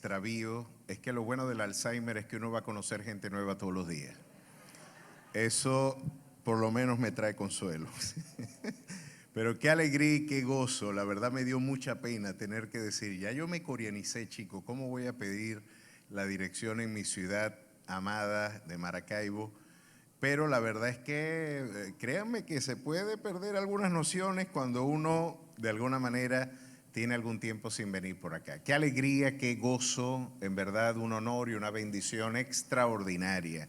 extravío es que lo bueno del Alzheimer es que uno va a conocer gente nueva todos los días. Eso por lo menos me trae consuelo. Pero qué alegría y qué gozo. La verdad me dio mucha pena tener que decir, ya yo me coreanicé, chico, ¿cómo voy a pedir la dirección en mi ciudad amada de Maracaibo? Pero la verdad es que créanme que se puede perder algunas nociones cuando uno de alguna manera tiene algún tiempo sin venir por acá. Qué alegría, qué gozo, en verdad un honor y una bendición extraordinaria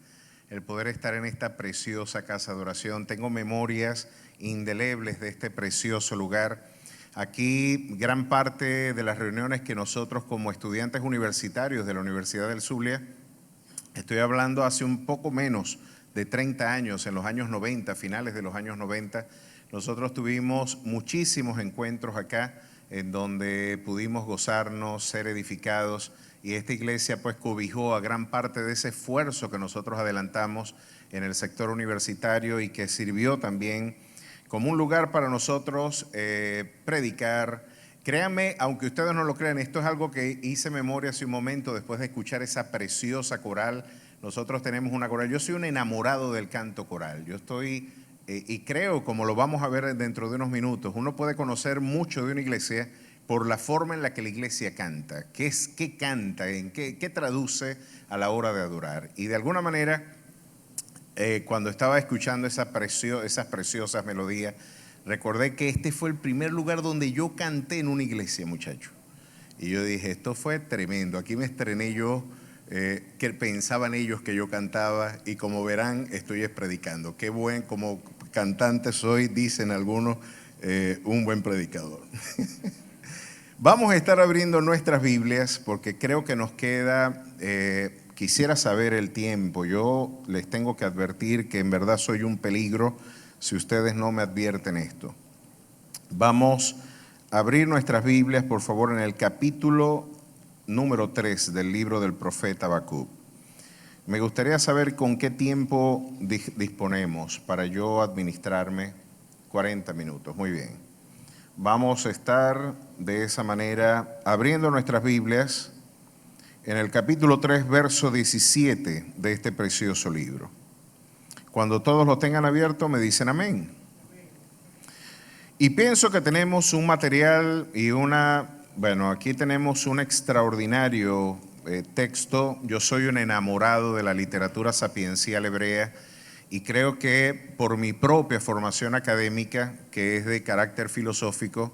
el poder estar en esta preciosa casa de oración. Tengo memorias indelebles de este precioso lugar. Aquí gran parte de las reuniones que nosotros como estudiantes universitarios de la Universidad del Zulia, estoy hablando hace un poco menos de 30 años, en los años 90, finales de los años 90, nosotros tuvimos muchísimos encuentros acá en donde pudimos gozarnos, ser edificados, y esta iglesia pues cobijó a gran parte de ese esfuerzo que nosotros adelantamos en el sector universitario y que sirvió también como un lugar para nosotros predicar. Créanme, aunque ustedes no lo crean, esto es algo que hice memoria hace un momento después de escuchar esa preciosa coral. Nosotros tenemos una coral, yo soy un enamorado del canto coral, yo estoy, y creo, como lo vamos a ver dentro de unos minutos, uno puede conocer mucho de una iglesia por la forma en la que la iglesia canta, qué canta, qué traduce a la hora de adorar. Y de alguna manera, cuando estaba escuchando esas preciosas melodías, recordé que este fue el primer lugar donde yo canté en una iglesia, muchacho. Y yo dije, esto fue tremendo, aquí me estrené yo, que pensaban ellos que yo cantaba, y como verán, estoy predicando. Qué buen, como cantante soy, dicen algunos, un buen predicador. Vamos a estar abriendo nuestras Biblias porque creo que nos queda, quisiera saber el tiempo. Yo les tengo que advertir que en verdad soy un peligro si ustedes no me advierten esto. Vamos a abrir nuestras Biblias, por favor, en el capítulo número 3 del libro del profeta Habacuc. Me gustaría saber con qué tiempo disponemos para yo administrarme. 40 minutos, muy bien. Vamos a estar de esa manera abriendo nuestras Biblias en el capítulo 3, verso 17 de este precioso libro. Cuando todos lo tengan abierto me dicen amén. Y pienso que tenemos un material y aquí tenemos un extraordinario texto. Yo soy un enamorado de la literatura sapiencial hebrea y creo que por mi propia formación académica, que es de carácter filosófico,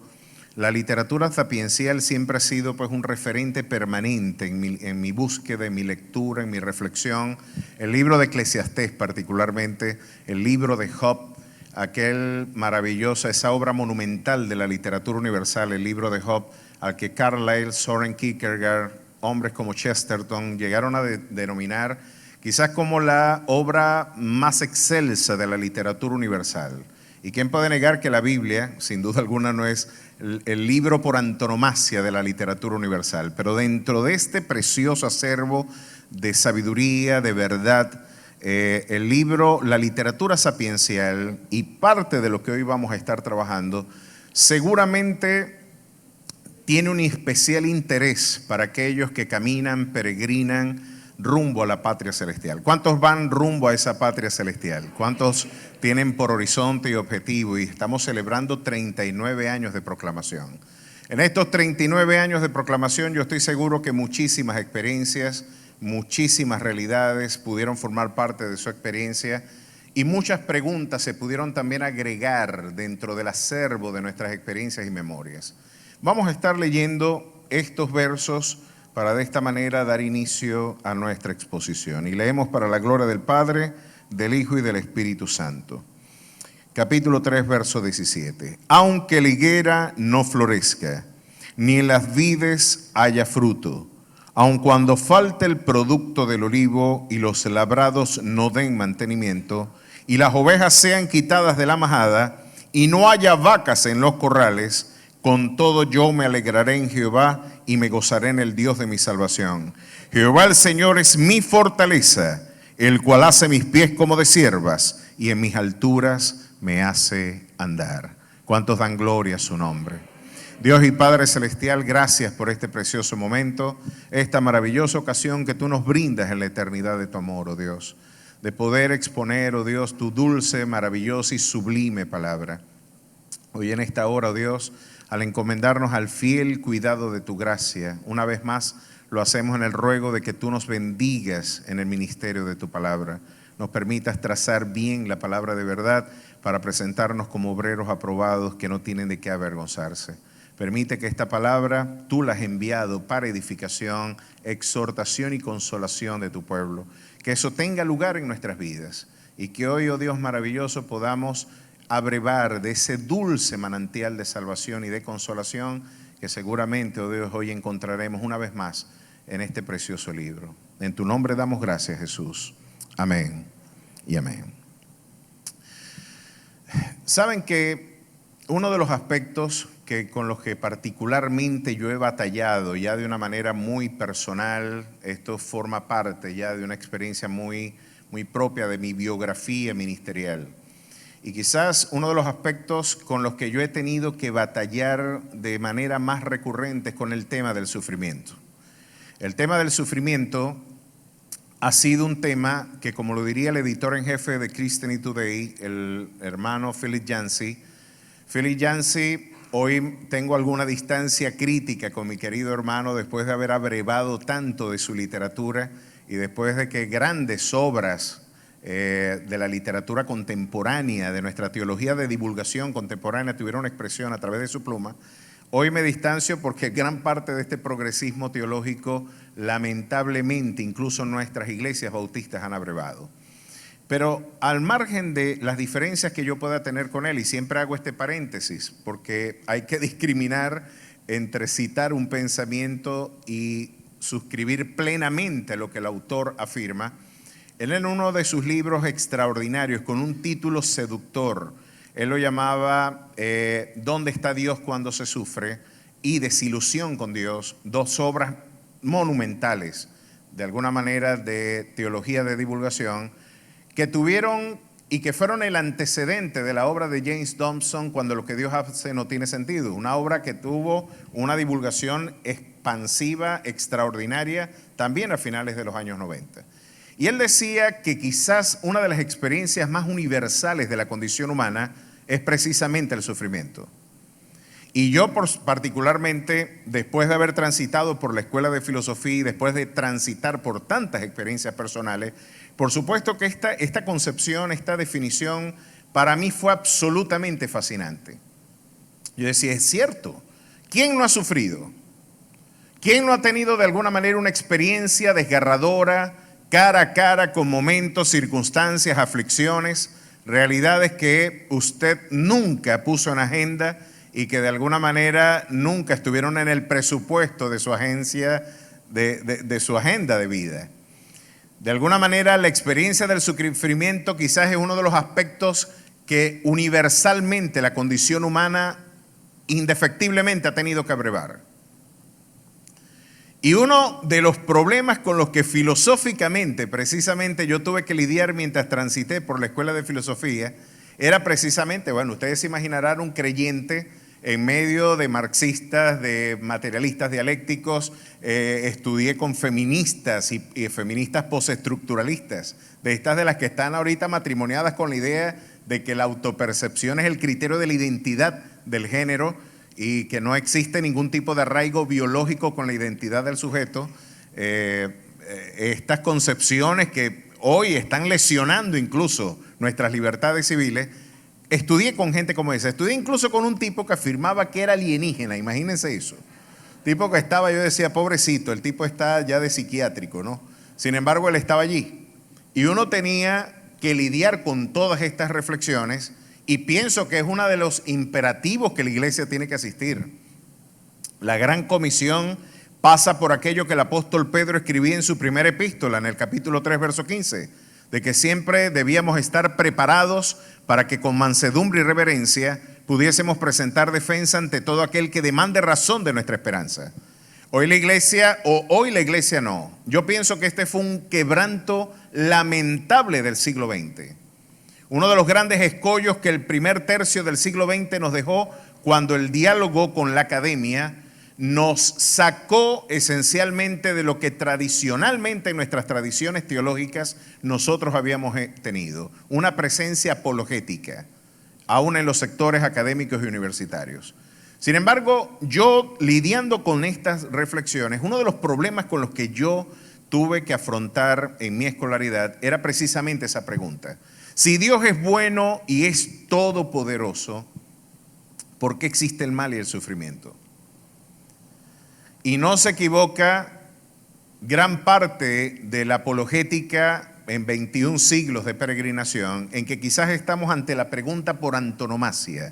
la literatura sapiencial siempre ha sido pues un referente permanente en mi búsqueda, en mi lectura, en mi reflexión. El libro de Eclesiastés particularmente, el libro de Job, aquel maravilloso, esa obra monumental de la literatura universal, el libro de Job, al que Carlyle, Soren Kierkegaard, hombres como Chesterton llegaron a denominar quizás como la obra más excelsa de la literatura universal. ¿Y quién puede negar que la Biblia, sin duda alguna, no es el libro por antonomasia de la literatura universal? Pero dentro de este precioso acervo de sabiduría, de verdad, el libro, la literatura sapiencial y parte de lo que hoy vamos a estar trabajando, seguramente tiene un especial interés para aquellos que caminan, peregrinan rumbo a la patria celestial. ¿Cuántos van rumbo a esa patria celestial? ¿Cuántos tienen por horizonte y objetivo? Y estamos celebrando 39 años de proclamación. En estos 39 años de proclamación yo estoy seguro que muchísimas experiencias, muchísimas realidades pudieron formar parte de su experiencia y muchas preguntas se pudieron también agregar dentro del acervo de nuestras experiencias y memorias. Vamos a estar leyendo estos versos para de esta manera dar inicio a nuestra exposición. Y leemos para la gloria del Padre, del Hijo y del Espíritu Santo. Capítulo 3, verso 17. Aunque la higuera no florezca, ni en las vides haya fruto, aun cuando falte el producto del olivo y los labrados no den mantenimiento, y las ovejas sean quitadas de la majada, y no haya vacas en los corrales, con todo yo me alegraré en Jehová y me gozaré en el Dios de mi salvación. Jehová el Señor es mi fortaleza, el cual hace mis pies como de ciervas y en mis alturas me hace andar. ¿Cuántos dan gloria a su nombre? Dios y Padre Celestial, gracias por este precioso momento, esta maravillosa ocasión que tú nos brindas en la eternidad de tu amor, oh Dios, de poder exponer, oh Dios, tu dulce, maravillosa y sublime palabra. Hoy en esta hora, oh Dios, al encomendarnos al fiel cuidado de tu gracia, una vez más lo hacemos en el ruego de que tú nos bendigas en el ministerio de tu palabra, nos permitas trazar bien la palabra de verdad para presentarnos como obreros aprobados que no tienen de qué avergonzarse. Permite que esta palabra tú la has enviado para edificación, exhortación y consolación de tu pueblo. Que eso tenga lugar en nuestras vidas y que hoy, oh Dios maravilloso, podamos abrevar de ese dulce manantial de salvación y de consolación que seguramente, oh Dios, hoy encontraremos una vez más en este precioso libro. En tu nombre damos gracias, Jesús. Amén y amén. Saben que uno de los aspectos con los que particularmente yo he batallado ya de una manera muy personal, esto forma parte ya de una experiencia muy propia de mi biografía ministerial. Y quizás uno de los aspectos con los que yo he tenido que batallar de manera más recurrente es con el tema del sufrimiento. El tema del sufrimiento ha sido un tema que, como lo diría el editor en jefe de Christianity Today, el hermano Philip Yancey, hoy tengo alguna distancia crítica con mi querido hermano después de haber abrevado tanto de su literatura y después de que grandes obras de la literatura contemporánea, de nuestra teología de divulgación contemporánea tuvieron expresión a través de su pluma. Hoy me distancio porque gran parte de este progresismo teológico, lamentablemente, incluso nuestras iglesias bautistas han abrevado. Pero al margen de las diferencias que yo pueda tener con él, y siempre hago este paréntesis, porque hay que discriminar entre citar un pensamiento y suscribir plenamente lo que el autor afirma. Él en uno de sus libros extraordinarios, con un título seductor, él lo llamaba ¿Dónde está Dios cuando se sufre? Y Desilusión con Dios, dos obras monumentales, de alguna manera de teología de divulgación, que tuvieron y que fueron el antecedente de la obra de James Dobson, Cuando lo que Dios hace no tiene sentido. Una obra que tuvo una divulgación expansiva, extraordinaria, también a finales de los años 90. Y él decía que quizás una de las experiencias más universales de la condición humana es precisamente el sufrimiento. Y yo particularmente, después de haber transitado por la escuela de filosofía y después de transitar por tantas experiencias personales, por supuesto que esta concepción, esta definición, para mí fue absolutamente fascinante. Yo decía, es cierto, ¿quién no ha sufrido? ¿Quién no ha tenido de alguna manera una experiencia desgarradora, cara a cara, con momentos, circunstancias, aflicciones, realidades que usted nunca puso en agenda y que de alguna manera nunca estuvieron en el presupuesto de su agencia, de su agenda de vida? De alguna manera la experiencia del sufrimiento quizás es uno de los aspectos que universalmente la condición humana indefectiblemente ha tenido que abrevar. Y uno de los problemas con los que filosóficamente precisamente yo tuve que lidiar mientras transité por la escuela de filosofía era precisamente, bueno, ustedes se imaginarán un creyente en medio de marxistas, de materialistas dialécticos, estudié con feministas y feministas postestructuralistas, de estas de las que están ahorita matrimoniadas con la idea de que la autopercepción es el criterio de la identidad del género y que no existe ningún tipo de arraigo biológico con la identidad del sujeto. Estas concepciones que hoy están lesionando incluso nuestras libertades civiles. Estudié con gente como esa, estudié incluso con un tipo que afirmaba que era alienígena, imagínense eso. Tipo que estaba, yo decía, pobrecito, el tipo está ya de psiquiátrico, ¿no? Sin embargo, él estaba allí. Y uno tenía que lidiar con todas estas reflexiones y pienso que es uno de los imperativos que la iglesia tiene que asistir. La gran comisión pasa por aquello que el apóstol Pedro escribía en su primera epístola, en el capítulo 3, verso 15, de que siempre debíamos estar preparados para que con mansedumbre y reverencia pudiésemos presentar defensa ante todo aquel que demande razón de nuestra esperanza. Hoy la iglesia no. Yo pienso que este fue un quebranto lamentable del siglo XX. Uno de los grandes escollos que el primer tercio del siglo XX nos dejó cuando el diálogo con la academia nos sacó esencialmente de lo que tradicionalmente en nuestras tradiciones teológicas nosotros habíamos tenido, una presencia apologética, aún en los sectores académicos y universitarios. Sin embargo, yo lidiando con estas reflexiones, uno de los problemas con los que yo tuve que afrontar en mi escolaridad era precisamente esa pregunta. Si Dios es bueno y es todopoderoso, ¿por qué existe el mal y el sufrimiento? Y no se equivoca gran parte de la apologética en 21 siglos de peregrinación, en que quizás estamos ante la pregunta por antonomasia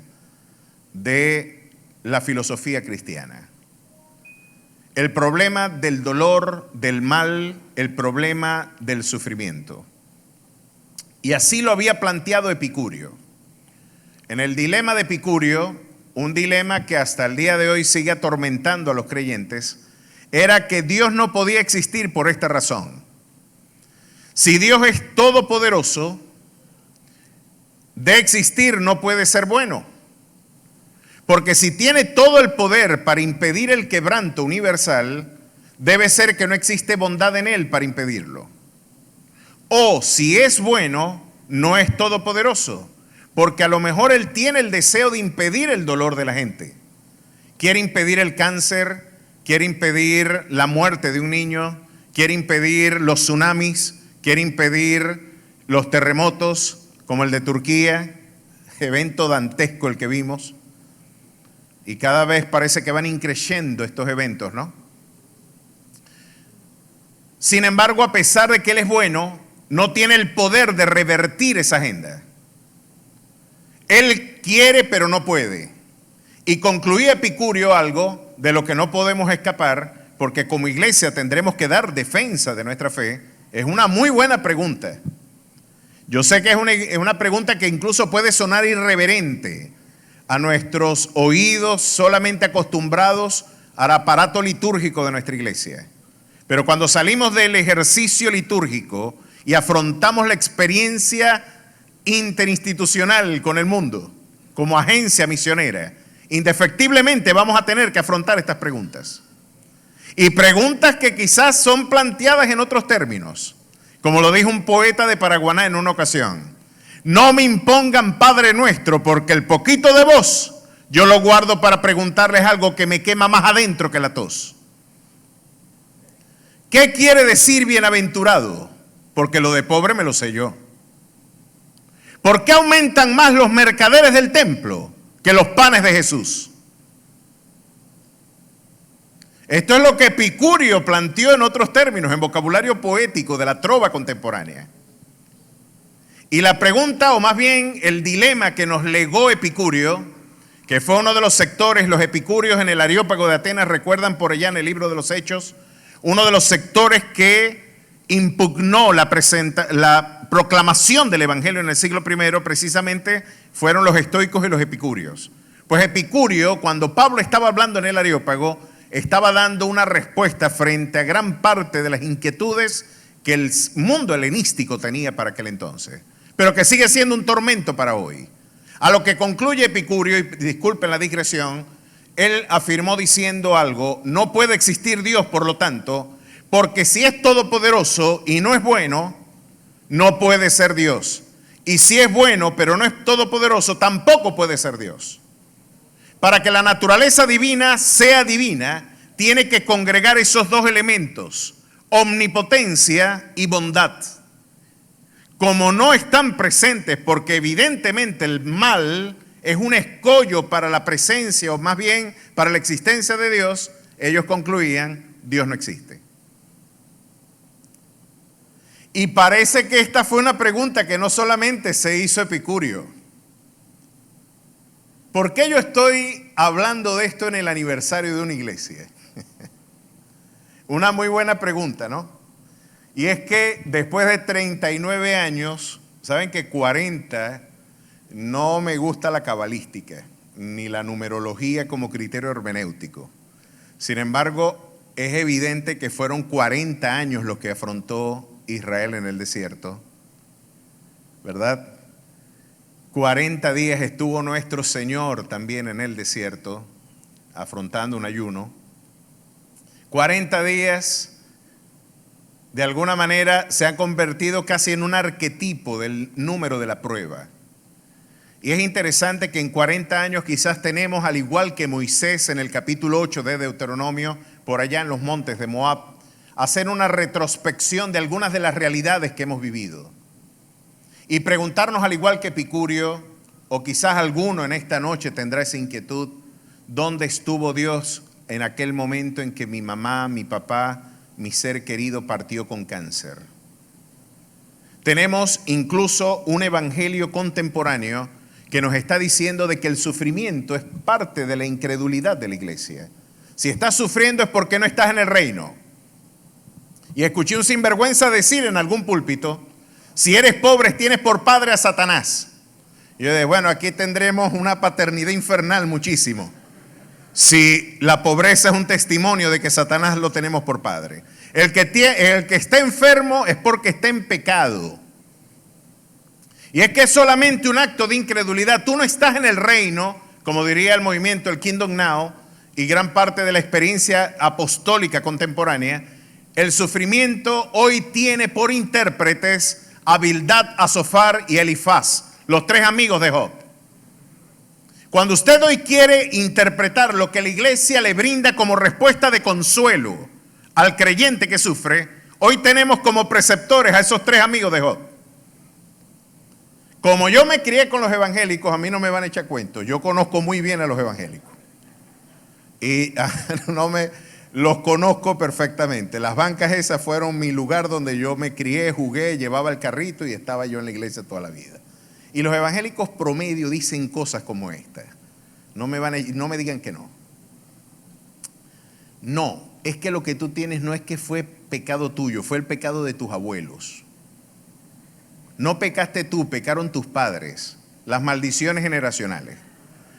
de la filosofía cristiana. El problema del dolor, del mal, el problema del sufrimiento. Y así lo había planteado Epicurio. En el dilema de Epicurio, un dilema que hasta el día de hoy sigue atormentando a los creyentes, era que Dios no podía existir por esta razón. Si Dios es todopoderoso, de existir no puede ser bueno. Porque si tiene todo el poder para impedir el quebranto universal, debe ser que no existe bondad en él para impedirlo. O si es bueno, no es todopoderoso, porque a lo mejor él tiene el deseo de impedir el dolor de la gente. Quiere impedir el cáncer, quiere impedir la muerte de un niño, quiere impedir los tsunamis, quiere impedir los terremotos como el de Turquía, evento dantesco el que vimos. Y cada vez parece que van increciendo estos eventos, ¿no? Sin embargo, a pesar de que Él es bueno, no tiene el poder de revertir esa agenda. Él quiere, pero no puede. Y concluía Epicurio algo de lo que no podemos escapar, porque como iglesia tendremos que dar defensa de nuestra fe. Es una muy buena pregunta. Yo sé que es una pregunta que incluso puede sonar irreverente a nuestros oídos solamente acostumbrados al aparato litúrgico de nuestra iglesia. Pero cuando salimos del ejercicio litúrgico y afrontamos la experiencia interinstitucional con el mundo, como agencia misionera, indefectiblemente vamos a tener que afrontar estas preguntas. Y preguntas que quizás son planteadas en otros términos, como lo dijo un poeta de Paraguaná en una ocasión. No me impongan Padre Nuestro, porque el poquito de voz yo lo guardo para preguntarles algo que me quema más adentro que la tos. ¿Qué quiere decir bienaventurado? Porque lo de pobre me lo sé yo. ¿Por qué aumentan más los mercaderes del templo que los panes de Jesús? Esto es lo que Epicurio planteó en otros términos, en vocabulario poético de la trova contemporánea. Y la pregunta, o más bien el dilema que nos legó Epicurio, que fue uno de los sectores, los epicúreos en el Areópago de Atenas, recuerdan por allá en el libro de los Hechos, uno de los sectores que impugnó la proclamación del Evangelio en el siglo I, precisamente fueron los estoicos y los epicúreos. Pues Epicurio, cuando Pablo estaba hablando en el Areópago, estaba dando una respuesta frente a gran parte de las inquietudes que el mundo helenístico tenía para aquel entonces, pero que sigue siendo un tormento para hoy. A lo que concluye Epicurio, y disculpen la digresión, él afirmó diciendo algo: no puede existir Dios, por lo tanto, porque si es todopoderoso y no es bueno, no puede ser Dios. Y si es bueno, pero no es todopoderoso, tampoco puede ser Dios. Para que la naturaleza divina sea divina, tiene que congregar esos dos elementos, omnipotencia y bondad. Como no están presentes, porque evidentemente el mal es un escollo para la presencia, o más bien para la existencia de Dios, ellos concluían: Dios no existe. Y parece que esta fue una pregunta que no solamente se hizo Epicurio. ¿Por qué yo estoy hablando de esto en el aniversario de una iglesia? Una muy buena pregunta, ¿no? Y es que después de 39 años, saben que 40, no me gusta la cabalística, ni la numerología como criterio hermenéutico. Sin embargo, es evidente que fueron 40 años los que afrontó Israel en el desierto, ¿verdad? 40 días estuvo nuestro Señor también en el desierto, afrontando un ayuno. 40 días, de alguna manera, se han convertido casi en un arquetipo del número de la prueba. Y es interesante que en 40 años quizás tenemos, al igual que Moisés en el capítulo 8 de Deuteronomio, por allá en los montes de Moab, hacer una retrospección de algunas de las realidades que hemos vivido. Y preguntarnos, al igual que Epicurio, o quizás alguno en esta noche tendrá esa inquietud, ¿dónde estuvo Dios en aquel momento en que mi mamá, mi papá, mi ser querido partió con cáncer? Tenemos incluso un evangelio contemporáneo que nos está diciendo de que el sufrimiento es parte de la incredulidad de la iglesia. Si estás sufriendo es porque no estás en el reino. Y escuché un sinvergüenza decir en algún púlpito, si eres pobre tienes por padre a Satanás. Y yo dije, bueno, aquí tendremos una paternidad infernal muchísimo. Si la pobreza es un testimonio de que Satanás lo tenemos por padre. El que está enfermo es porque está en pecado. Y es que es solamente un acto de incredulidad. Tú no estás en el reino, como diría el movimiento, el Kingdom Now, y gran parte de la experiencia apostólica contemporánea. El sufrimiento hoy tiene por intérpretes a Bildad, a Zofar y Elifaz, los tres amigos de Job. Cuando usted hoy quiere interpretar lo que la iglesia le brinda como respuesta de consuelo al creyente que sufre, hoy tenemos como preceptores a esos tres amigos de Job. Como yo me crié con los evangélicos, a mí no me van a echar cuentos. Yo conozco muy bien a los evangélicos. Y los conozco perfectamente. Las bancas esas fueron mi lugar donde yo me crié, jugué, llevaba el carrito y estaba yo en la iglesia toda la vida. Y los evangélicos promedio dicen cosas como esta. No me digan que no. No, es que lo que tú tienes no es que fue pecado tuyo, fue el pecado de tus abuelos. No pecaste tú, pecaron tus padres. Las maldiciones generacionales.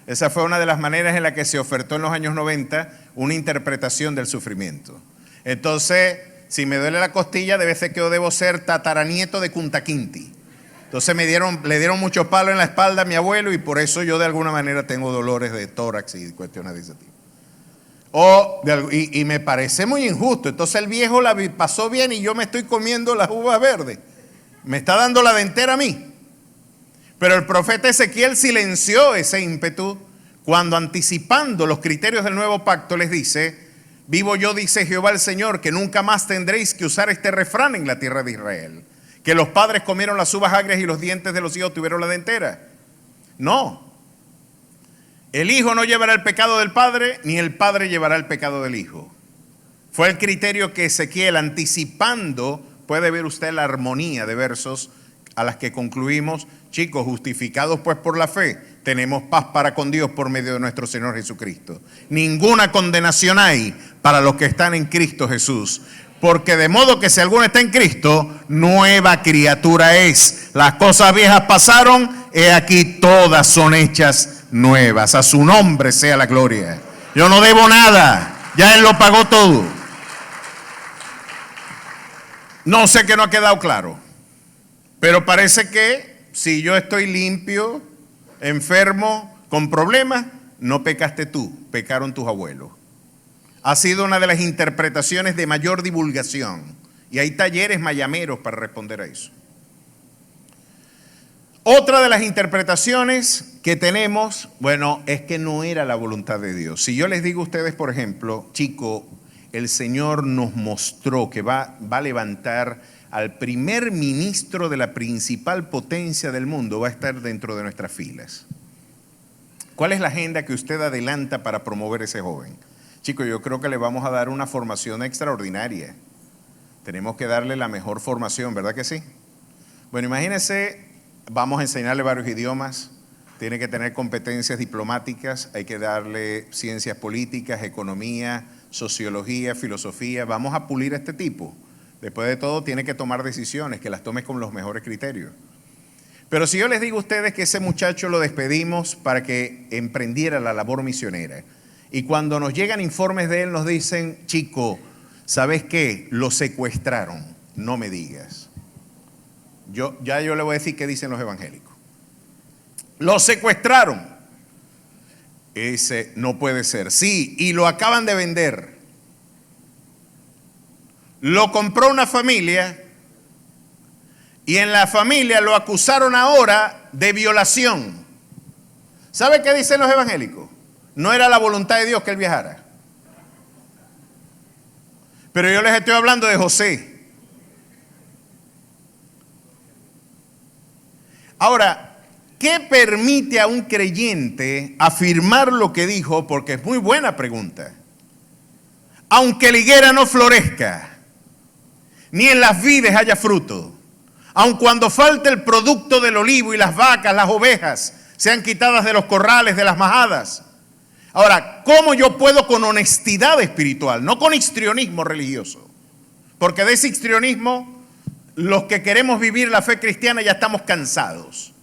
Esa fue una de las maneras en la que se ofertó en los años 90 una interpretación del sufrimiento. Entonces, si me duele la costilla, debe ser que yo debo ser tataranieto de Kunta Kinte. Entonces le dieron mucho palo en la espalda a mi abuelo y por eso yo de alguna manera tengo dolores de tórax y cuestiones de ese tipo. Y me parece muy injusto. Entonces el viejo la pasó bien y yo me estoy comiendo las uvas verdes. Me está dando la dentera a mí. Pero el profeta Ezequiel silenció ese ímpetu cuando, anticipando los criterios del nuevo pacto, les dice: vivo yo, dice Jehová el Señor, que nunca más tendréis que usar este refrán en la tierra de Israel, que los padres comieron las uvas agrias y los dientes de los hijos tuvieron la dentera. No. El hijo no llevará el pecado del padre, ni el padre llevará el pecado del hijo. Fue el criterio que Ezequiel, anticipando, puede ver usted la armonía de versos a las que concluimos. Chicos, justificados pues por la fe, tenemos paz para con Dios por medio de nuestro Señor Jesucristo. Ninguna condenación hay para los que están en Cristo Jesús. Porque de modo que si alguno está en Cristo, nueva criatura es. Las cosas viejas pasaron, he aquí todas son hechas nuevas. A su nombre sea la gloria. Yo no debo nada, ya Él lo pagó todo. No sé que no ha quedado claro, pero parece que si yo estoy limpio, enfermo, con problemas, no pecaste tú, pecaron tus abuelos. Ha sido una de las interpretaciones de mayor divulgación y hay talleres mayameros para responder a eso. Otra de las interpretaciones que tenemos, bueno, es que no era la voluntad de Dios. Si yo les digo a ustedes, por ejemplo, chico, el Señor nos mostró que va a levantar al primer ministro de la principal potencia del mundo, va a estar dentro de nuestras filas. ¿Cuál es la agenda que usted adelanta para promover a ese joven? Chicos, yo creo que le vamos a dar una formación extraordinaria. Tenemos que darle la mejor formación, ¿verdad que sí? Bueno, imagínense, vamos a enseñarle varios idiomas, tiene que tener competencias diplomáticas, hay que darle ciencias políticas, economía, sociología, filosofía. Vamos a pulir a este tipo. Después de todo, tiene que tomar decisiones, que las tome con los mejores criterios. Pero si yo les digo a ustedes que ese muchacho lo despedimos para que emprendiera la labor misionera, y cuando nos llegan informes de él nos dicen: chico, ¿sabes qué? Lo secuestraron, no me digas. Yo le voy a decir qué dicen los evangélicos. Lo secuestraron. Ese no puede ser. Sí, y lo acaban de vender. Lo compró una familia y en la familia lo acusaron ahora de violación. ¿Sabe qué dicen los evangélicos? No era la voluntad de Dios que él viajara. Pero yo les estoy hablando de José. Ahora, ¿qué permite a un creyente afirmar lo que dijo? Porque es muy buena pregunta. Aunque la higuera no florezca, ni en las vides haya fruto, aun cuando falte el producto del olivo y las vacas, las ovejas, sean quitadas de los corrales, de las majadas. Ahora, ¿cómo yo puedo con honestidad espiritual, no con histrionismo religioso? Porque de ese histrionismo, los que queremos vivir la fe cristiana ya estamos cansados.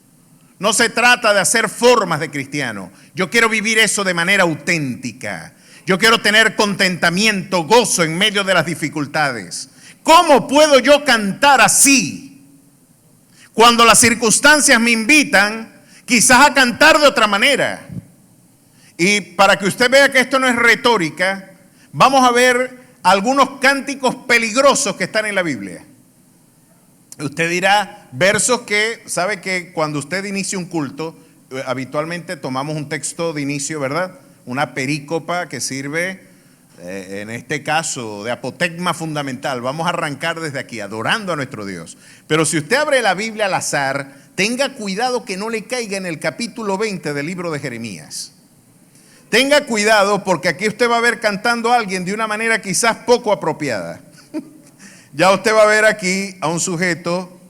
No se trata de hacer formas de cristiano. Yo quiero vivir eso de manera auténtica. Yo quiero tener contentamiento, gozo en medio de las dificultades. ¿Cómo puedo yo cantar así cuando las circunstancias me invitan quizás a cantar de otra manera? Y para que usted vea que esto no es retórica, vamos a ver algunos cánticos peligrosos que están en la Biblia. Usted dirá, versos que, sabe que cuando usted inicia un culto, habitualmente tomamos un texto de inicio, ¿verdad? Una perícopa que sirve, en este caso, de apotegma fundamental. Vamos a arrancar desde aquí, adorando a nuestro Dios. Pero si usted abre la Biblia al azar, tenga cuidado que no le caiga en el capítulo 20 del libro de Jeremías. Tenga cuidado porque aquí usted va a ver cantando a alguien de una manera quizás poco apropiada. Ya usted va a ver aquí a un sujeto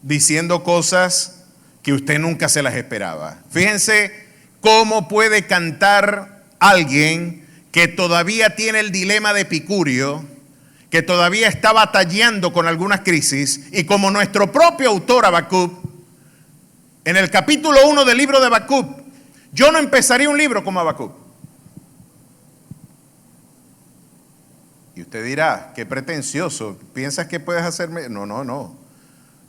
diciendo cosas que usted nunca se las esperaba. Fíjense cómo puede cantar alguien que todavía tiene el dilema de Epicurio, que todavía está batallando con algunas crisis, y como nuestro propio autor Habacuc, en el capítulo 1 del libro de Habacuc, yo no empezaría un libro como Habacuc. Y usted dirá, qué pretencioso, ¿piensas que puedes hacerme? No.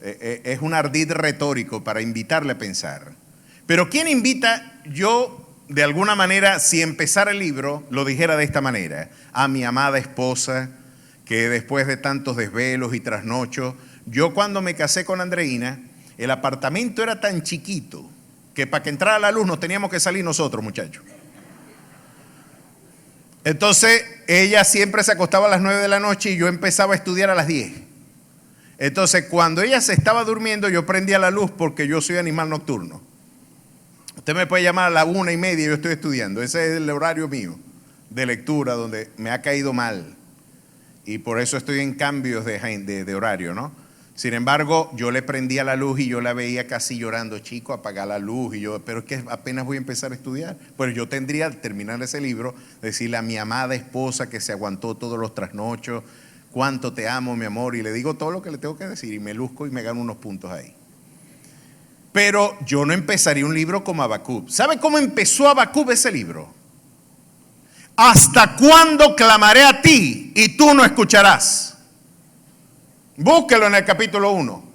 Es un ardid retórico para invitarle a pensar. Pero ¿quién invita? Yo, de alguna manera, si empezara el libro, lo dijera de esta manera: a mi amada esposa, que después de tantos desvelos y trasnochos, yo cuando me casé con Andreina, el apartamento era tan chiquito que para que entrara la luz nos teníamos que salir nosotros, muchachos. Entonces, ella siempre se acostaba a las 9 de la noche y yo empezaba a estudiar a las 10. Entonces, cuando ella se estaba durmiendo, yo prendía la luz porque yo soy animal nocturno. Usted me puede llamar a la 1:30 y yo estoy estudiando. Ese es el horario mío de lectura, donde me ha caído mal. Y por eso estoy en cambios de horario, ¿no? Sin embargo, yo le prendía la luz y yo la veía casi llorando: chico, apaga la luz. Y yo, pero es que apenas voy a empezar a estudiar. Pues yo tendría, al terminar ese libro, decirle a mi amada esposa que se aguantó todos los trasnochos: cuánto te amo, mi amor. Y le digo todo lo que le tengo que decir y me luzco y me gano unos puntos ahí. Pero yo no empezaría un libro como Habacuc. ¿Sabe cómo empezó Habacuc ese libro? ¿Hasta cuándo clamaré a ti y tú no escucharás? Búsquelo en el capítulo 1.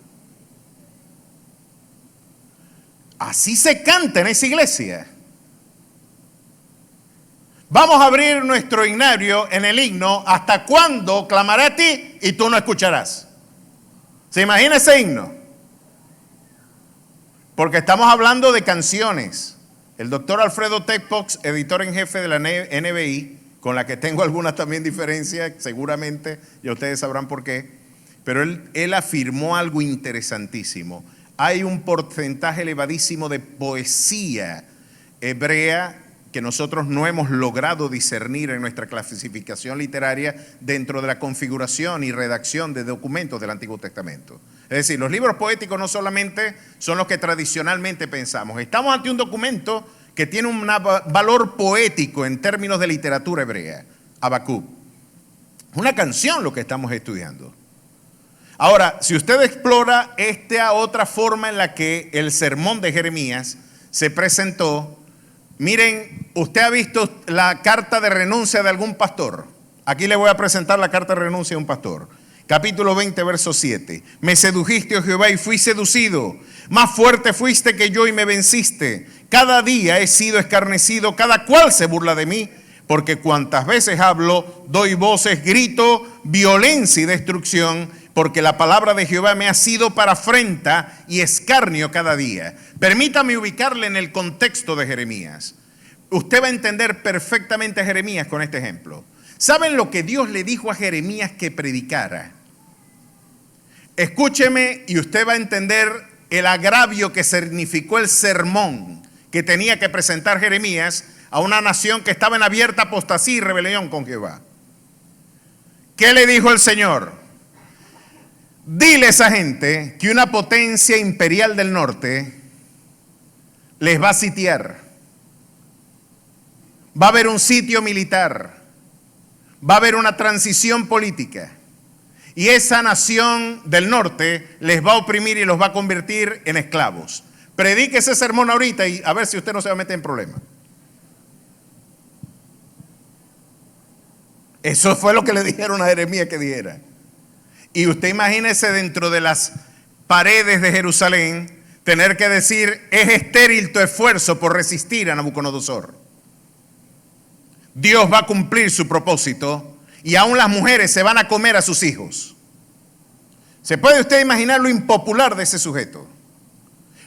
Así se canta en esa iglesia. Vamos a abrir nuestro himnario en el himno: ¿hasta cuándo clamaré a ti y tú no escucharás? ¿Se imagina ese himno? Porque estamos hablando de canciones. El doctor Alfredo Tecpox, editor en jefe de la NBI, con la que tengo algunas también diferencias, seguramente, y ustedes sabrán por qué, pero él afirmó algo interesantísimo. Hay un porcentaje elevadísimo de poesía hebrea que nosotros no hemos logrado discernir en nuestra clasificación literaria dentro de la configuración y redacción de documentos del Antiguo Testamento. Es decir, los libros poéticos no solamente son los que tradicionalmente pensamos. Estamos ante un documento que tiene un valor poético en términos de literatura hebrea. Habacuc. Una canción lo que estamos estudiando. Ahora, si usted explora esta otra forma en la que el sermón de Jeremías se presentó, miren, usted ha visto la carta de renuncia de algún pastor. Aquí le voy a presentar la carta de renuncia de un pastor. Capítulo 20, verso 7. Me sedujiste, oh Jehová, y fui seducido. Más fuerte fuiste que yo y me venciste. Cada día he sido escarnecido, cada cual se burla de mí. Porque cuantas veces hablo, doy voces, grito, violencia y destrucción. Porque la palabra de Jehová me ha sido para afrenta y escarnio cada día. Permítame ubicarle en el contexto de Jeremías. Usted va a entender perfectamente a Jeremías con este ejemplo. ¿Saben lo que Dios le dijo a Jeremías que predicara? Escúcheme y usted va a entender el agravio que significó el sermón que tenía que presentar Jeremías a una nación que estaba en abierta apostasía y rebelión con Jehová. ¿Qué le dijo el Señor? Dile a esa gente que una potencia imperial del norte les va a sitiar. Va a haber un sitio militar. Va a haber una transición política. Y esa nación del norte les va a oprimir y los va a convertir en esclavos. Predique ese sermón ahorita y a ver si usted no se va a meter en problemas. Eso fue lo que le dijeron a Jeremías que dijera. Y usted imagínese dentro de las paredes de Jerusalén tener que decir, es estéril tu esfuerzo por resistir a Nabucodonosor. Dios va a cumplir su propósito y aún las mujeres se van a comer a sus hijos. ¿Se puede usted imaginar lo impopular de ese sujeto?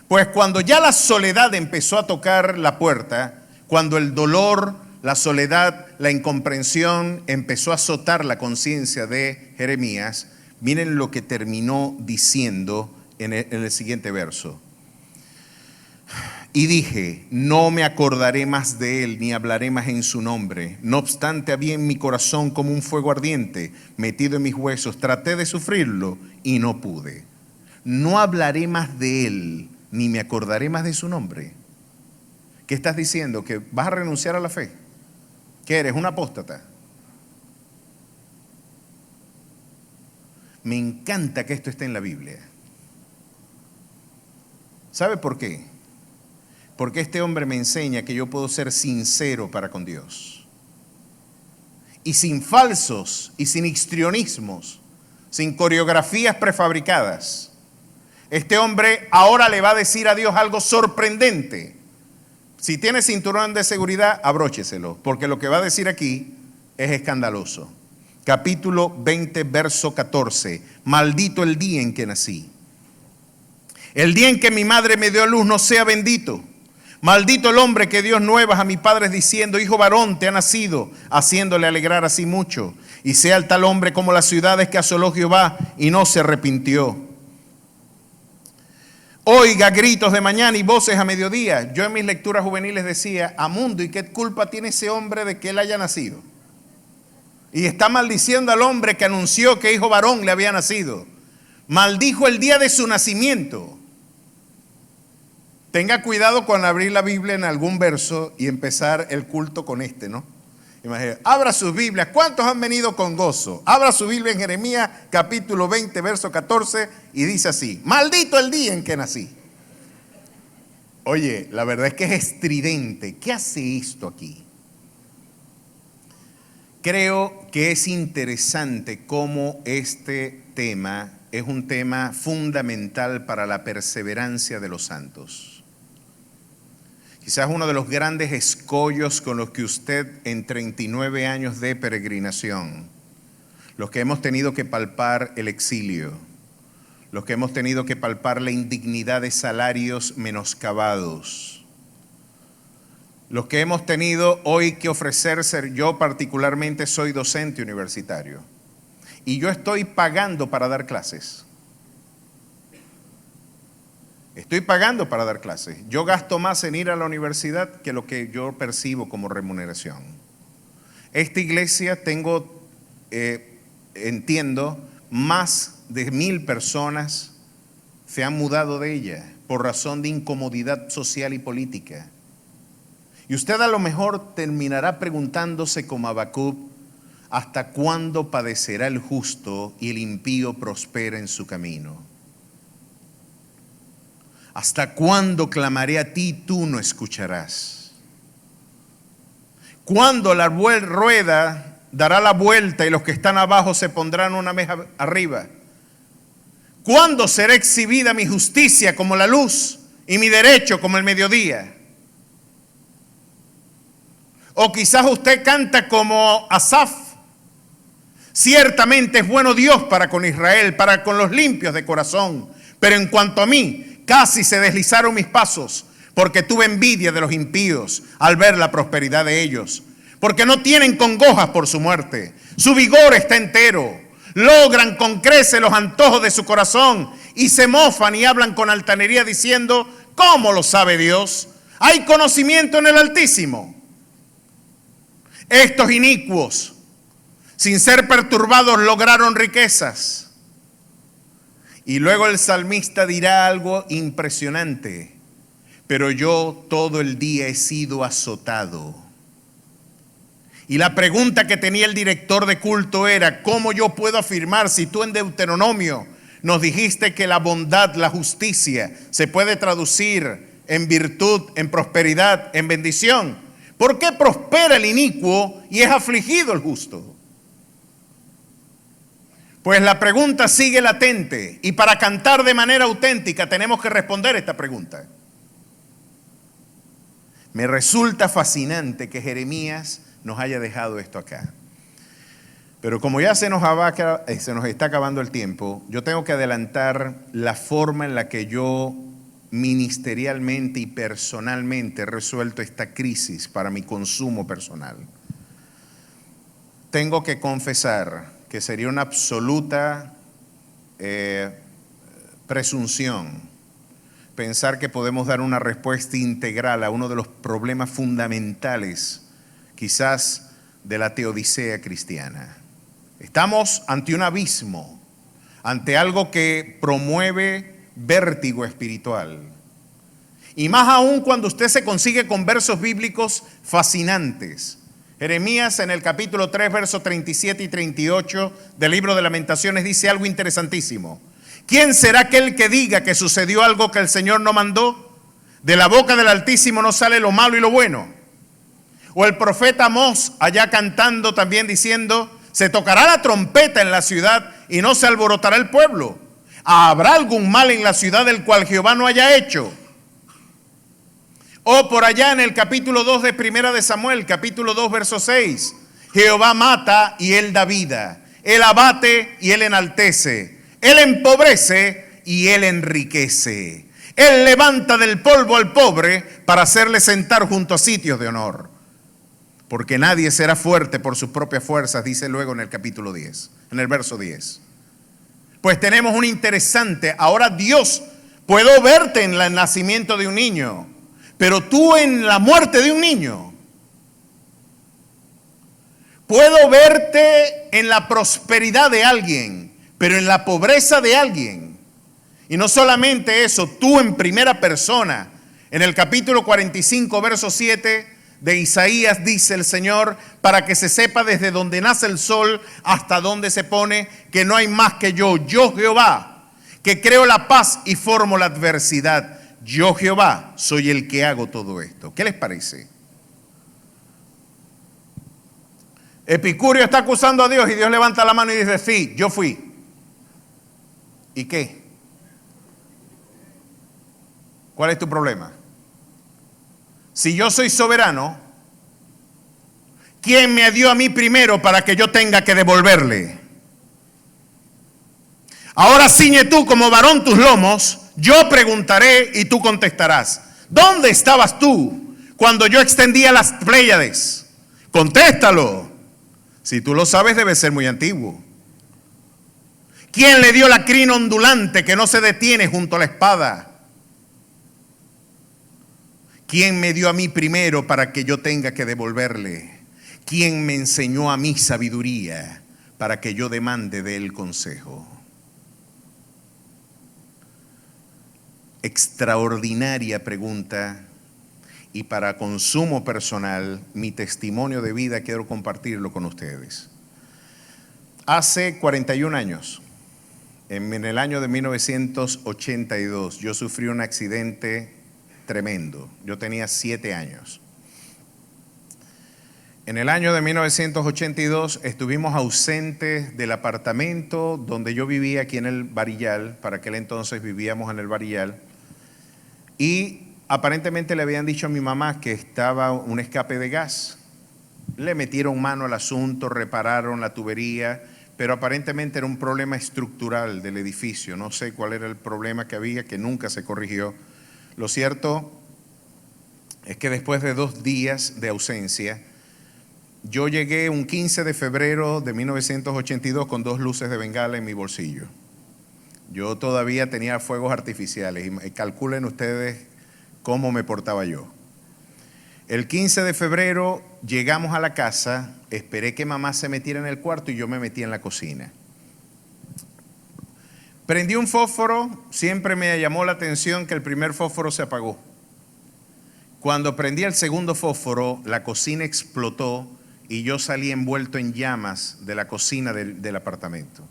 Pues cuando ya la soledad empezó a tocar la puerta, cuando el dolor, la soledad, la incomprensión empezó a azotar la conciencia de Jeremías, miren lo que terminó diciendo en el siguiente verso. Y dije, no me acordaré más de él, ni hablaré más en su nombre. No obstante, había en mi corazón como un fuego ardiente, metido en mis huesos. Traté de sufrirlo y no pude. No hablaré más de él, ni me acordaré más de su nombre. ¿Qué estás diciendo? ¿Que vas a renunciar a la fe? ¿Que eres un apóstata? Me encanta que esto esté en la Biblia. ¿Sabe por qué? Porque este hombre me enseña que yo puedo ser sincero para con Dios. Y sin falsos y sin histrionismos, sin coreografías prefabricadas. Este hombre ahora le va a decir a Dios algo sorprendente. Si tiene cinturón de seguridad, abrócheselo, porque lo que va a decir aquí es escandaloso. Capítulo 20, verso 14. Maldito el día en que nací. El día en que mi madre me dio a luz no sea bendito. Maldito el hombre que dio nuevas a mis padres diciendo, hijo varón te ha nacido, haciéndole alegrar así mucho. Y sea el tal hombre como las ciudades que asoló Jehová y no se arrepintió. Oiga gritos de mañana y voces a mediodía. Yo en mis lecturas juveniles decía, Amundo, ¿y qué culpa tiene ese hombre de que él haya nacido? Y está maldiciendo al hombre que anunció que hijo varón le había nacido. Maldijo el día de su nacimiento. Tenga cuidado con abrir la Biblia en algún verso y empezar el culto con este, ¿no? Imagínate, abra sus Biblias. ¿Cuántos han venido con gozo? Abra su Biblia en Jeremías capítulo 20, verso 14 y dice así, maldito el día en que nací. Oye, la verdad es que es estridente. ¿Qué hace esto aquí? Creo que es interesante cómo este tema es un tema fundamental para la perseverancia de los santos. Quizás uno de los grandes escollos con los que usted en 39 años de peregrinación, los que hemos tenido que palpar el exilio, los que hemos tenido que palpar la indignidad de salarios menoscabados, los que hemos tenido hoy que ofrecer ser, yo particularmente soy docente universitario y yo estoy pagando para dar clases. Estoy pagando para dar clases. Yo gasto más en ir a la universidad que lo que yo percibo como remuneración. Esta iglesia entiendo, más de 1000 personas se han mudado de ella por razón de incomodidad social y política. Y usted a lo mejor terminará preguntándose como Habacuc, ¿hasta cuándo padecerá el justo y el impío prospera en su camino? ¿Hasta cuándo clamaré a ti, tú no escucharás? ¿Cuándo la rueda dará la vuelta y los que están abajo se pondrán una mesa arriba. ¿Cuándo será exhibida mi justicia como la luz y mi derecho como el mediodía? O quizás usted canta como Asaf. Ciertamente es bueno Dios para con Israel, para con los limpios de corazón. Pero en cuanto a mí, casi se deslizaron mis pasos, porque tuve envidia de los impíos al ver la prosperidad de ellos. Porque no tienen congojas por su muerte. Su vigor está entero. Logran con creces los antojos de su corazón y se mofan y hablan con altanería diciendo, ¿cómo lo sabe Dios? ¿Hay conocimiento en el Altísimo? Estos inicuos, sin ser perturbados, lograron riquezas. Y luego el salmista dirá algo impresionante. Pero yo todo el día he sido azotado. Y la pregunta que tenía el director de culto era, ¿cómo yo puedo afirmar si tú en Deuteronomio nos dijiste que la bondad, la justicia, se puede traducir en virtud, en prosperidad, en bendición? ¿Por qué prospera el inicuo y es afligido el justo? Pues la pregunta sigue latente y para cantar de manera auténtica tenemos que responder esta pregunta. Me resulta fascinante que Jeremías nos haya dejado esto acá. Pero como ya se nos está acabando el tiempo, yo tengo que adelantar la forma en la que yo ministerialmente y personalmente he resuelto esta crisis para mi consumo personal. Tengo que confesar que sería una absoluta presunción pensar que podemos dar una respuesta integral a uno de los problemas fundamentales, quizás, de la teodicea cristiana. Estamos ante un abismo, ante algo que promueve vértigo espiritual. Y más aún cuando usted se consigue con versos bíblicos fascinantes. Jeremías en el capítulo 3, versos 37 y 38 del libro de Lamentaciones dice algo interesantísimo. ¿Quién será aquel que diga que sucedió algo que el Señor no mandó? De la boca del Altísimo no sale lo malo y lo bueno. O el profeta Amós allá cantando también diciendo, se tocará la trompeta en la ciudad y no se alborotará el pueblo. ¿Habrá algún mal en la ciudad del cual Jehová no haya hecho? O por allá en el capítulo 2 de Primera de Samuel, capítulo 2, verso 6. Jehová mata y él da vida. Él abate y él enaltece. Él empobrece y él enriquece. Él levanta del polvo al pobre para hacerle sentar junto a sitios de honor. Porque nadie será fuerte por sus propias fuerzas, dice luego en el capítulo 10, en el verso 10. Pues tenemos un interesante, ahora Dios, puedo verte en el nacimiento de un niño, pero tú en la muerte de un niño. Puedo verte en la prosperidad de alguien, pero en la pobreza de alguien. Y no solamente eso, tú en primera persona, en el capítulo 45, verso 7 de Isaías dice el Señor, para que se sepa desde donde nace el sol hasta donde se pone, que no hay más que yo Jehová, que creo la paz y formo la adversidad. Yo Jehová soy el que hago todo esto. ¿Qué les parece? Epicurio está acusando a Dios y Dios levanta la mano y dice, sí, yo fui. ¿Y qué? ¿Cuál es tu problema? Si yo soy soberano, ¿quién me dio a mí primero para que yo tenga que devolverle? Ahora ciñe tú como varón tus lomos, yo preguntaré y tú contestarás. ¿Dónde estabas tú cuando yo extendía las Pléyades? Contéstalo. Si tú lo sabes, debe ser muy antiguo. ¿Quién le dio la crin ondulante que no se detiene junto a la espada? ¿Quién me dio a mí primero para que yo tenga que devolverle? ¿Quién me enseñó a mí sabiduría para que yo demande de él consejo? Extraordinaria pregunta, y para consumo personal, mi testimonio de vida quiero compartirlo con ustedes. Hace 41 años, en el año de 1982, yo sufrí un accidente tremendo. Yo tenía 7 años. En el año de 1982 estuvimos ausentes del apartamento donde yo vivía aquí en el Barillal. Para aquel entonces vivíamos en el Barillal. Y aparentemente le habían dicho a mi mamá que estaba un escape de gas. Le metieron mano al asunto, repararon la tubería, pero aparentemente era un problema estructural del edificio. No sé cuál era el problema que había, que nunca se corrigió. Lo cierto es que después de 2 días de ausencia, yo llegué un 15 de febrero de 1982 con 2 luces de bengala en mi bolsillo. Yo todavía tenía fuegos artificiales y calculen ustedes cómo me portaba yo. El 15 de febrero llegamos a la casa, esperé que mamá se metiera en el cuarto y yo me metí en la cocina. Prendí un fósforo, siempre me llamó la atención que el primer fósforo se apagó. Cuando prendí el segundo fósforo, la cocina explotó y yo salí envuelto en llamas de la cocina del apartamento.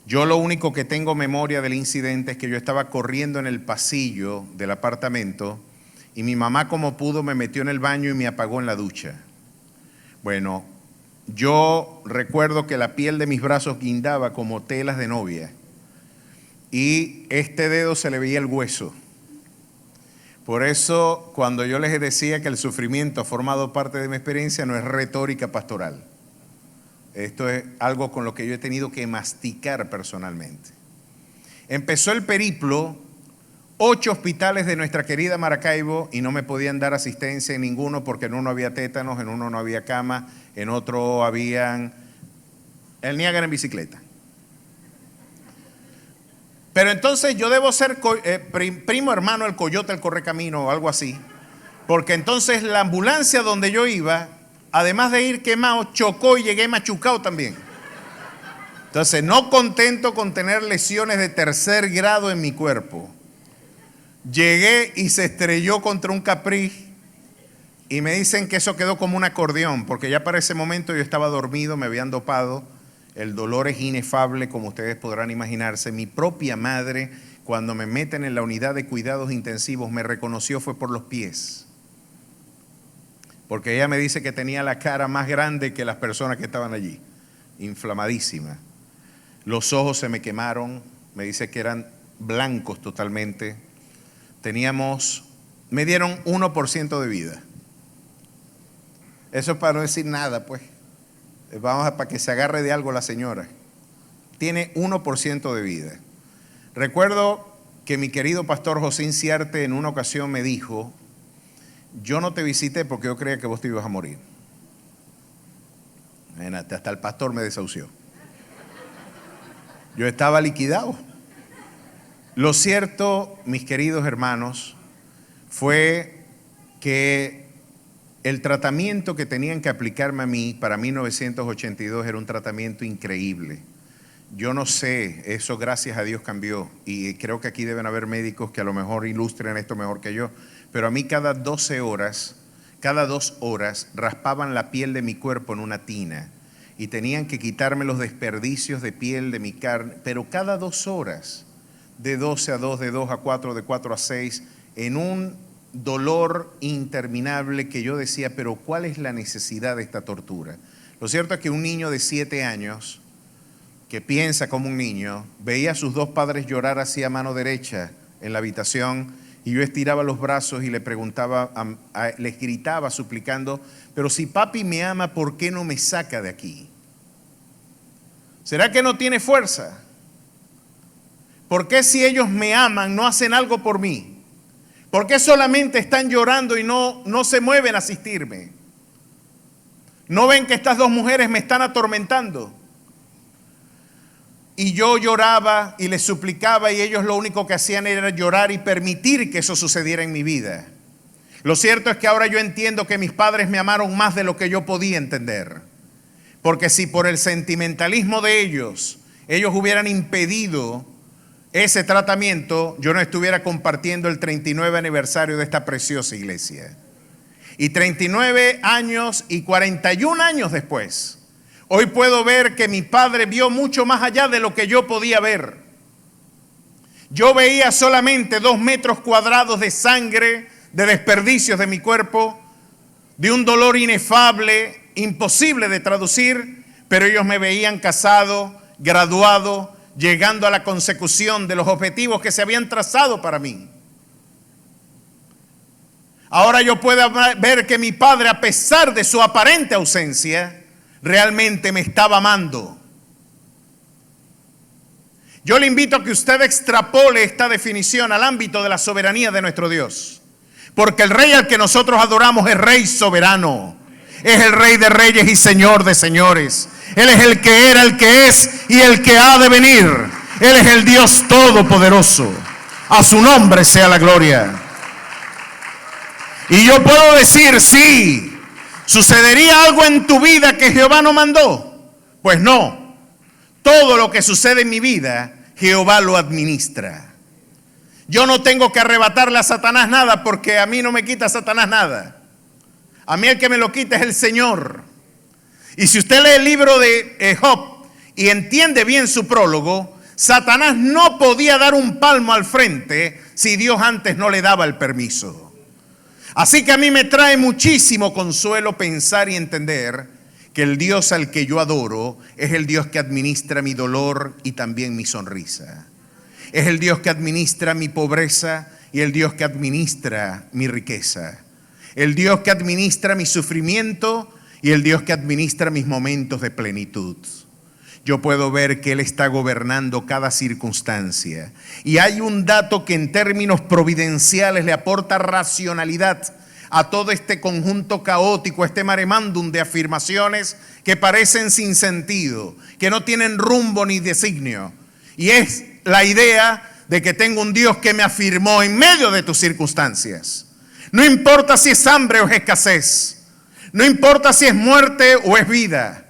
Yo lo único que tengo memoria del incidente es que yo estaba corriendo en el pasillo del apartamento y mi mamá como pudo me metió en el baño y me apagó en la ducha. Bueno, yo recuerdo que la piel de mis brazos guindaba como telas de novia y este dedo se le veía el hueso. Por eso, cuando yo les decía que el sufrimiento ha formado parte de mi experiencia, no es retórica pastoral. Esto es algo con lo que yo he tenido que masticar personalmente. Empezó el periplo, 8 hospitales de nuestra querida Maracaibo y no me podían dar asistencia en ninguno porque en uno había tétanos, en uno no había cama, en otro habían el Niágara en bicicleta. Pero entonces yo debo ser primo hermano el coyote, el correcamino o algo así, porque entonces la ambulancia donde yo iba, además de ir quemado, chocó y llegué machucado también. Entonces, no contento con tener lesiones de 3er grado en mi cuerpo, llegué y se estrelló contra un Capri y me dicen que eso quedó como un acordeón, porque ya para ese momento yo estaba dormido, me habían dopado. El dolor es inefable, como ustedes podrán imaginarse. Mi propia madre, cuando me meten en la unidad de cuidados intensivos, me reconoció fue por los pies. Porque ella me dice que tenía la cara más grande que las personas que estaban allí, inflamadísima. Los ojos se me quemaron, me dice que eran blancos totalmente. Me dieron 1% de vida. Eso es para no decir nada, pues. Vamos para que se agarre de algo la señora. Tiene 1% de vida. Recuerdo que mi querido pastor José Inciarte en una ocasión me dijo: yo no te visité porque yo creía que vos te ibas a morir. Hasta el pastor me desahució. Yo estaba liquidado. Lo cierto, mis queridos hermanos, fue que el tratamiento que tenían que aplicarme a mí para 1982 era un tratamiento increíble. Yo no sé, eso gracias a Dios cambió y creo que aquí deben haber médicos que a lo mejor ilustren esto mejor que yo, pero a mí cada 2 horas raspaban la piel de mi cuerpo en una tina y tenían que quitarme los desperdicios de piel de mi carne, pero cada 2 horas, de 12 a 2, de 2 a 4, de 4 a 6, en un dolor interminable que yo decía, pero ¿cuál es la necesidad de esta tortura? Lo cierto es que un niño de 7 años, que piensa como un niño, veía a sus 2 padres llorar así a mano derecha en la habitación y yo estiraba los brazos y le preguntaba, les gritaba suplicando, pero si papi me ama, ¿por qué no me saca de aquí? ¿Será que no tiene fuerza? ¿Por qué si ellos me aman no hacen algo por mí? ¿Por qué solamente están llorando y no se mueven a asistirme? ¿No ven que estas 2 mujeres me están atormentando? Y yo lloraba y les suplicaba y ellos lo único que hacían era llorar y permitir que eso sucediera en mi vida. Lo cierto es que ahora yo entiendo que mis padres me amaron más de lo que yo podía entender. Porque si por el sentimentalismo de ellos hubieran impedido ese tratamiento, yo no estuviera compartiendo el 39 aniversario de esta preciosa iglesia. Y 39 años y 41 años después, hoy puedo ver que mi padre vio mucho más allá de lo que yo podía ver. Yo veía solamente 2 metros cuadrados de sangre, de desperdicios de mi cuerpo, de un dolor inefable, imposible de traducir, pero ellos me veían casado, graduado, llegando a la consecución de los objetivos que se habían trazado para mí. Ahora yo puedo ver que mi padre, a pesar de su aparente ausencia, realmente me estaba amando. Yo le invito a que usted extrapole esta definición al ámbito de la soberanía de nuestro Dios. Porque el Rey al que nosotros adoramos es Rey soberano. Es el Rey de reyes y Señor de señores. Él es el que era, el que es y el que ha de venir. Él es el Dios todopoderoso. A su nombre sea la gloria. Y yo puedo decir, sí, ¿sucedería algo en tu vida que Jehová no mandó? Pues no. Todo lo que sucede en mi vida, Jehová lo administra. Yo no tengo que arrebatarle a Satanás nada, porque a mí no me quita Satanás nada. A mí el que me lo quita es el Señor. Y si usted lee el libro de Job y entiende bien su prólogo, Satanás no podía dar un palmo al frente si Dios antes no le daba el permiso. Así que a mí me trae muchísimo consuelo pensar y entender que el Dios al que yo adoro es el Dios que administra mi dolor y también mi sonrisa. Es el Dios que administra mi pobreza y el Dios que administra mi riqueza. El Dios que administra mi sufrimiento y el Dios que administra mis momentos de plenitud. Yo puedo ver que Él está gobernando cada circunstancia. Y hay un dato que en términos providenciales le aporta racionalidad a todo este conjunto caótico, este maremándum de afirmaciones que parecen sin sentido, que no tienen rumbo ni designio. Y es la idea de que tengo un Dios que me afirmó en medio de tus circunstancias. No importa si es hambre o es escasez. No importa si es muerte o es vida.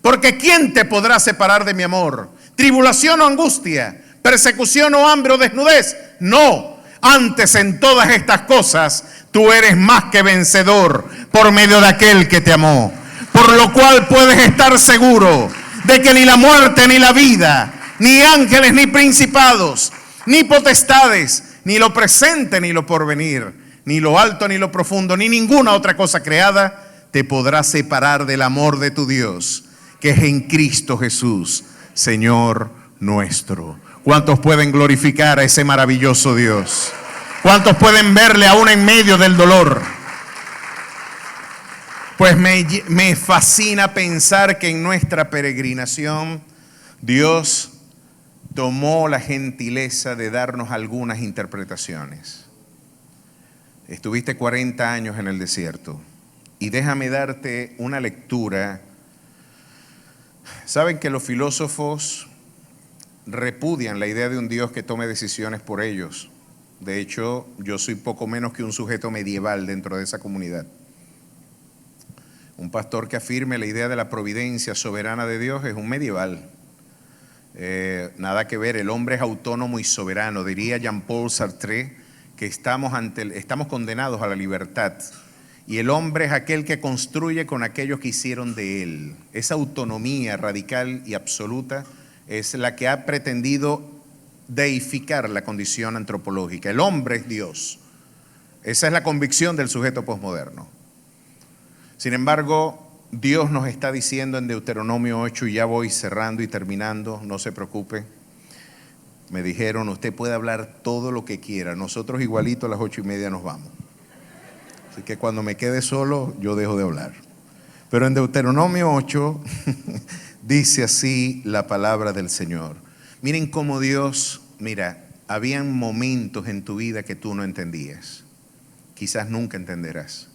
Porque ¿quién te podrá separar de mi amor? ¿Tribulación o angustia? ¿Persecución o hambre o desnudez? No. Antes en todas estas cosas tú eres más que vencedor por medio de aquel que te amó. Por lo cual puedes estar seguro de que ni la muerte ni la vida, ni ángeles ni principados, ni potestades, ni lo presente ni lo porvenir, ni lo alto ni lo profundo, ni ninguna otra cosa creada te podrá separar del amor de tu Dios, que es en Cristo Jesús, Señor nuestro. ¿Cuántos pueden glorificar a ese maravilloso Dios? ¿Cuántos pueden verle aún en medio del dolor? Pues me fascina pensar que en nuestra peregrinación Dios tomó la gentileza de darnos algunas interpretaciones. Estuviste 40 años en el desierto y déjame darte una lectura. Saben que los filósofos repudian la idea de un Dios que tome decisiones por ellos. De hecho, yo soy poco menos que un sujeto medieval dentro de esa comunidad. Un pastor que afirme la idea de la providencia soberana de Dios es un medieval. Nada que ver, el hombre es autónomo y soberano. Diría Jean-Paul Sartre que estamos condenados a la libertad. Y el hombre es aquel que construye con aquellos que hicieron de él. Esa autonomía radical y absoluta es la que ha pretendido deificar la condición antropológica. El hombre es Dios. Esa es la convicción del sujeto posmoderno. Sin embargo, Dios nos está diciendo en Deuteronomio 8, y ya voy cerrando y terminando, no se preocupe. Me dijeron, usted puede hablar todo lo que quiera, nosotros igualito a las 8:30 nos vamos. Así que cuando me quede solo, yo dejo de hablar. Pero en Deuteronomio 8 dice así la palabra del Señor. Miren cómo Dios, habían momentos en tu vida que tú no entendías. Quizás nunca entenderás.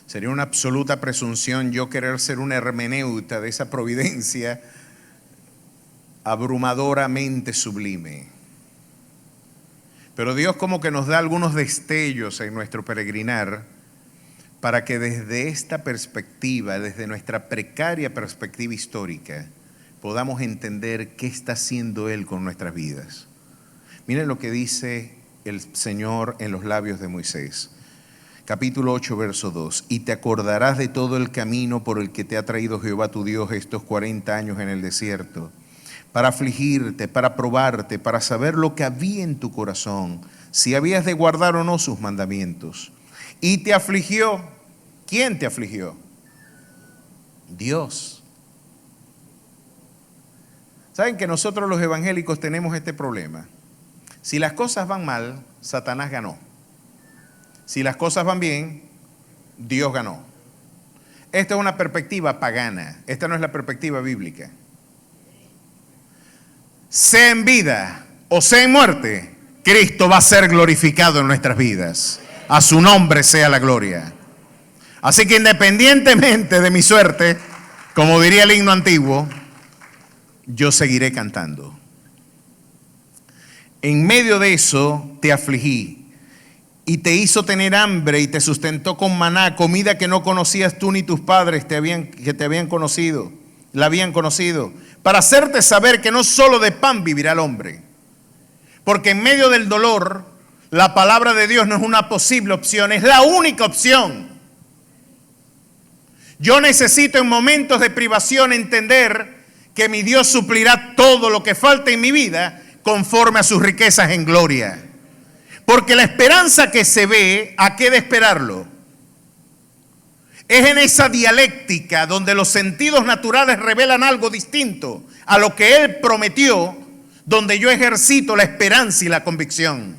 Sería una absoluta presunción yo querer ser una hermeneuta de esa providencia abrumadoramente sublime. Pero Dios como que nos da algunos destellos en nuestro peregrinar para que desde esta perspectiva, desde nuestra precaria perspectiva histórica, podamos entender qué está haciendo Él con nuestras vidas. Miren lo que dice el Señor en los labios de Moisés. Capítulo 8, verso 2. Y te acordarás de todo el camino por el que te ha traído Jehová tu Dios estos 40 años en el desierto, para afligirte, para probarte, para saber lo que había en tu corazón, si habías de guardar o no sus mandamientos. Y te afligió. ¿Quién te afligió? Dios. ¿Saben que nosotros los evangélicos tenemos este problema? Si las cosas van mal, Satanás ganó. Si las cosas van bien, Dios ganó. Esta es una perspectiva pagana. Esta no es la perspectiva bíblica. Sea en vida o sea en muerte, Cristo va a ser glorificado en nuestras vidas. A su nombre sea la gloria. Así que independientemente de mi suerte, como diría el himno antiguo, yo seguiré cantando. En medio de eso te afligí y te hizo tener hambre y te sustentó con maná, comida que no conocías tú ni tus padres que te habían conocido, la habían conocido, para hacerte saber que no solo de pan vivirá el hombre. Porque en medio del dolor, la palabra de Dios no es una posible opción, es la única opción. Yo necesito en momentos de privación entender que mi Dios suplirá todo lo que falte en mi vida conforme a sus riquezas en gloria. Porque la esperanza que se ve, ¿a qué de esperarlo? Es en esa dialéctica donde los sentidos naturales revelan algo distinto a lo que Él prometió, donde yo ejercito la esperanza y la convicción.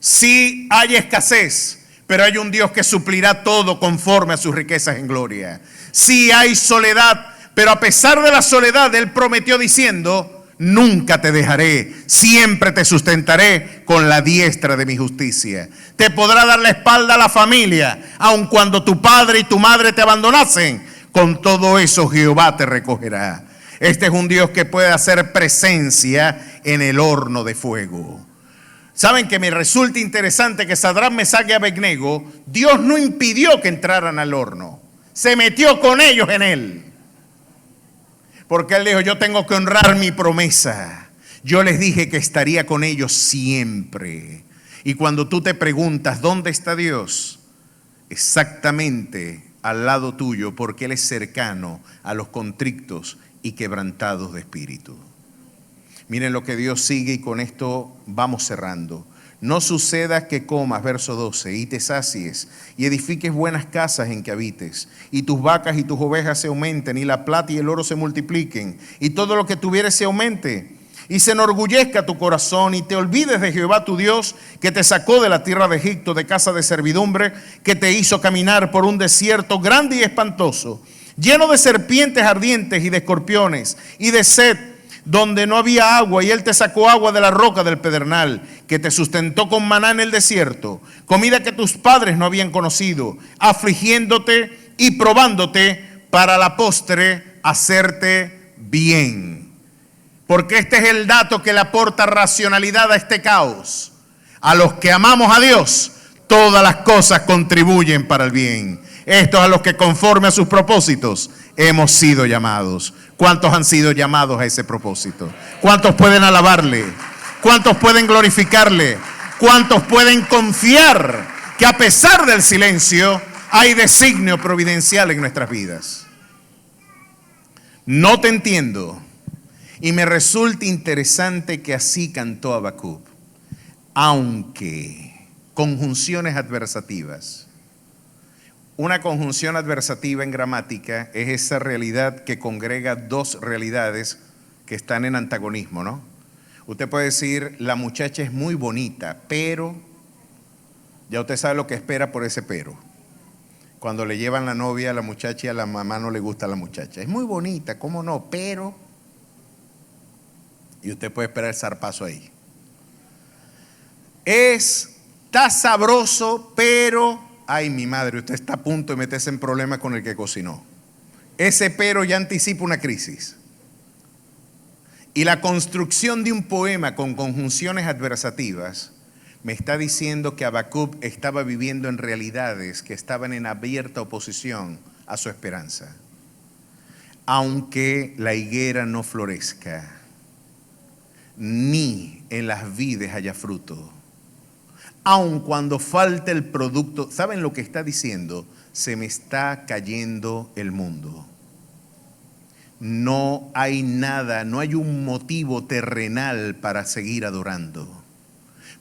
Sí hay escasez, pero hay un Dios que suplirá todo conforme a sus riquezas en gloria. Sí hay soledad, pero a pesar de la soledad, Él prometió diciendo: nunca te dejaré, siempre te sustentaré con la diestra de mi justicia. Te podrá dar la espalda a la familia, aun cuando tu padre y tu madre te abandonasen. Con todo eso Jehová te recogerá. Este es un Dios que puede hacer presencia en el horno de fuego. Saben que me resulta interesante que Sadrach, Mesach y Abednego, Dios no impidió que entraran al horno, se metió con ellos en él. Porque Él dijo: yo tengo que honrar mi promesa. Yo les dije que estaría con ellos siempre. Y cuando tú te preguntas ¿dónde está Dios? Exactamente al lado tuyo, porque Él es cercano a los contritos y quebrantados de espíritu. Miren lo que Dios sigue, y con esto vamos cerrando. No suceda que comas, verso 12, y te sacies, y edifiques buenas casas en que habites, y tus vacas y tus ovejas se aumenten, y la plata y el oro se multipliquen, y todo lo que tuvieres se aumente, y se enorgullezca tu corazón, y te olvides de Jehová tu Dios, que te sacó de la tierra de Egipto, de casa de servidumbre, que te hizo caminar por un desierto grande y espantoso, lleno de serpientes ardientes y de escorpiones, y de sed, donde no había agua, y Él te sacó agua de la roca del pedernal, que te sustentó con maná en el desierto, comida que tus padres no habían conocido, afligiéndote y probándote para la postre hacerte bien. Porque este es el dato que le aporta racionalidad a este caos. A los que amamos a Dios, todas las cosas contribuyen para el bien. Estos a los que conforme a sus propósitos hemos sido llamados. ¿Cuántos han sido llamados a ese propósito? ¿Cuántos pueden alabarle? ¿Cuántos pueden glorificarle? ¿Cuántos pueden confiar que a pesar del silencio hay designio providencial en nuestras vidas? No te entiendo, y me resulta interesante que así cantó Habacuc, aunque conjunciones adversativas. Una conjunción adversativa en gramática es esa realidad que congrega dos realidades que están en antagonismo, ¿no? Usted puede decir: la muchacha es muy bonita, pero ya usted sabe lo que espera por ese pero. Cuando le llevan la novia a la muchacha y a la mamá no le gusta la muchacha. Es muy bonita, ¿cómo no? Pero... y usted puede esperar el zarpazo ahí. Está sabroso, pero... ay, mi madre, usted está a punto de meterse en problemas con el que cocinó. Ese pero ya anticipa una crisis. Y la construcción de un poema con conjunciones adversativas me está diciendo que Habacuc estaba viviendo en realidades que estaban en abierta oposición a su esperanza. Aunque la higuera no florezca, ni en las vides haya fruto, aun cuando falte el producto, ¿saben lo que está diciendo? Se me está cayendo el mundo. No hay nada, no hay un motivo terrenal para seguir adorando.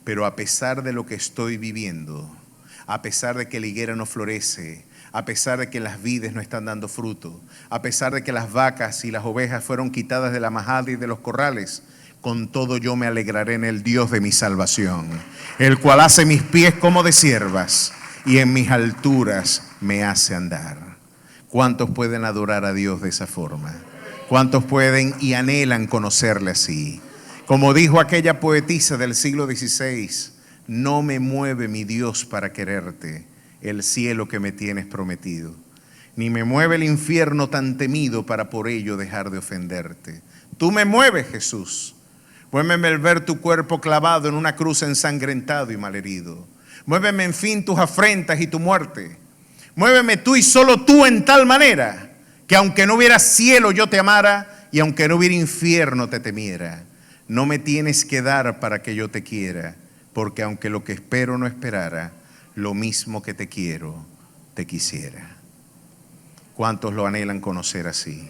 Pero a pesar de lo que estoy viviendo, a pesar de que la higuera no florece, a pesar de que las vides no están dando fruto, a pesar de que las vacas y las ovejas fueron quitadas de la majada y de los corrales, con todo yo me alegraré en el Dios de mi salvación, el cual hace mis pies como de ciervas y en mis alturas me hace andar. ¿Cuántos pueden adorar a Dios de esa forma? ¿Cuántos pueden y anhelan conocerle así? Como dijo aquella poetisa del siglo XVI, no me mueve mi Dios para quererte, el cielo que me tienes prometido, ni me mueve el infierno tan temido para por ello dejar de ofenderte. Tú me mueves, Jesús. Muéveme el ver tu cuerpo clavado en una cruz ensangrentado y malherido. Muéveme en fin tus afrentas y tu muerte. Muéveme tú y solo tú en tal manera que aunque no hubiera cielo yo te amara y aunque no hubiera infierno te temiera. No me tienes que dar para que yo te quiera, porque aunque lo que espero no esperara, lo mismo que te quiero, te quisiera. ¿Cuántos lo anhelan conocer así?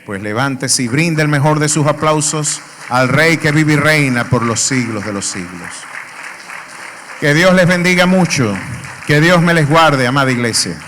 Pues levántese y brinde el mejor de sus aplausos al Rey que vive y reina por los siglos de los siglos. Que Dios les bendiga mucho, que Dios me les guarde, amada iglesia.